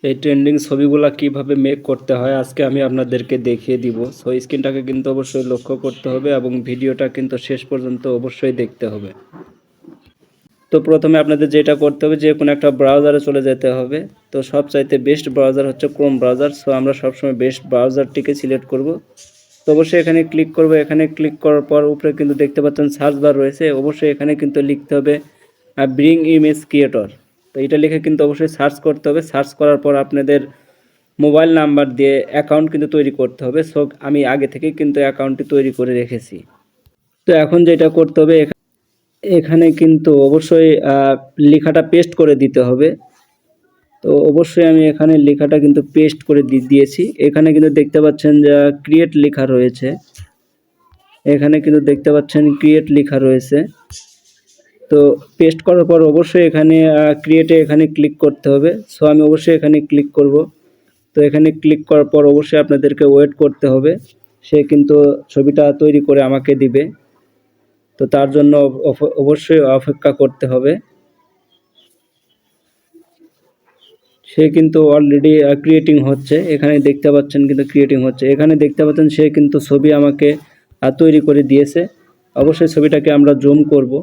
এই ট্রেন্ডিং ছবিগুলা কিভাবে মেক করতে হয় আজকে আমি আপনাদেরকে দেখিয়ে দিব। সো স্ক্রিনটাকে কিন্তু অবশ্যই লক্ষ্য করতে হবে এবং ভিডিওটা কিন্তু শেষ পর্যন্ত অবশ্যই দেখতে হবে। তো প্রথমে আপনাদের যেটা করতে হবে, যে কোনো একটা ব্রাউজারে চলে যেতে হবে। তো সবচাইতে বেস্ট ব্রাউজার হচ্ছে ক্রোম ব্রাউজার। সো আমরা সবসময় বেস্ট ব্রাউজারটিকে সিলেক্ট করব। তো অবশ্যই এখানে ক্লিক করব। এখানে ক্লিক করার পর উপরে কিন্তু দেখতে পাচ্ছেন সার্চ বার রয়েছে। অবশ্যই এখানে কিন্তু লিখতে হবে ব্রিং ইমেজ ক্রিয়েটর। তো এটা লিখে কিন্তু অবশ্যই সার্চ করতে হবে। সার্চ করার পর আপনাদের মোবাইল নাম্বার দিয়ে অ্যাকাউন্ট কিন্তু তৈরি করতে হবে। সো আমি আগে থেকেই কিন্তু অ্যাকাউন্টটি তৈরি করে রেখেছি। তো এখন যেটা করতে হবে, এখানে কিন্তু অবশ্যই লেখাটা পেস্ট করে দিতে হবে। তো অবশ্যই আমি এখানে লেখাটা কিন্তু পেস্ট করে দিয়েছি। এখানে কিন্তু দেখতে পাচ্ছেন যে ক্রিয়েট লেখা রয়েছে। এখানে কিন্তু দেখতে পাচ্ছেন ক্রিয়েট লেখা রয়েছে। তো পেস্ট করার পর অবশ্যই এখানে ক্রিয়েটে এখানে ক্লিক করতে হবে। সো আমি অবশ্যই এখানে ক্লিক করব। তো এখানে ক্লিক করার পর অবশ্যই আপনাদেরকে ওয়েট করতে হবে। সে কিন্তু ছবিটা তৈরি করে আমাকে দিবে। তো তার জন্য অবশ্যই অপেক্ষা করতে হবে। সে কিন্তু অলরেডি ক্রিয়েটিং হচ্ছে। এখানে দেখতে পাচ্ছেন কিন্তু ক্রিয়েটিং হচ্ছে। এখানে দেখতে পাচ্ছেন সে কিন্তু ছবি আমাকে তৈরি করে দিয়েছে। অবশ্যই ছবিটাকে আমরা জুম করব,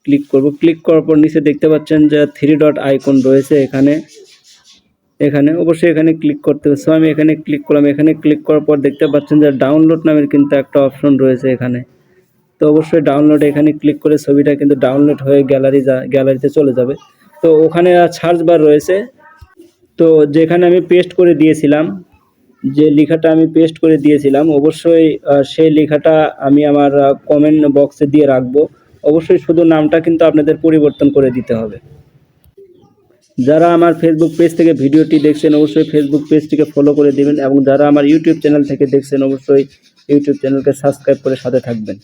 ক্লিক করব। ক্লিক করার পর নিচে দেখতে পাচ্ছেন যে 3 ডট আইকন রয়েছে। এখানে অবশ্যই এখানে ক্লিক করতে হবে। সো আমি এখানে ক্লিক করলাম। এখানে ক্লিক করার পর দেখতে পাচ্ছেন যে ডাউনলোড নামের কিন্তু একটা অপশন রয়েছে এখানে। তো অবশ্যই ডাউনলোড এখানে ক্লিক করে ছবিটা কিন্তু ডাউনলোড হয়ে গ্যালারিতে চলে যাবে। তো ওখানে সার্চ বার রয়েছে। তো যেখানে আমি পেস্ট করে দিয়েছিলাম, যে লেখাটা আমি পেস্ট করে দিয়েছিলাম, অবশ্যই সেই লেখাটা আমি আমার কমেন্ট বক্সে দিয়ে রাখবো। অবশ্যই শুধু নামটা কিন্তু আপনাদের পরিবর্তন করে দিতে হবে। যারা আমার ফেসবুক পেজ থেকে ভিডিওটি দেখছেন অবশ্যই ফেসবুক পেজটিকে ফলো করে দিবেন, এবং যারা আমার ইউটিউব চ্যানেল থেকে দেখছেন অবশ্যই ইউটিউব চ্যানেলকে সাবস্ক্রাইব করে সাথে থাকবেন।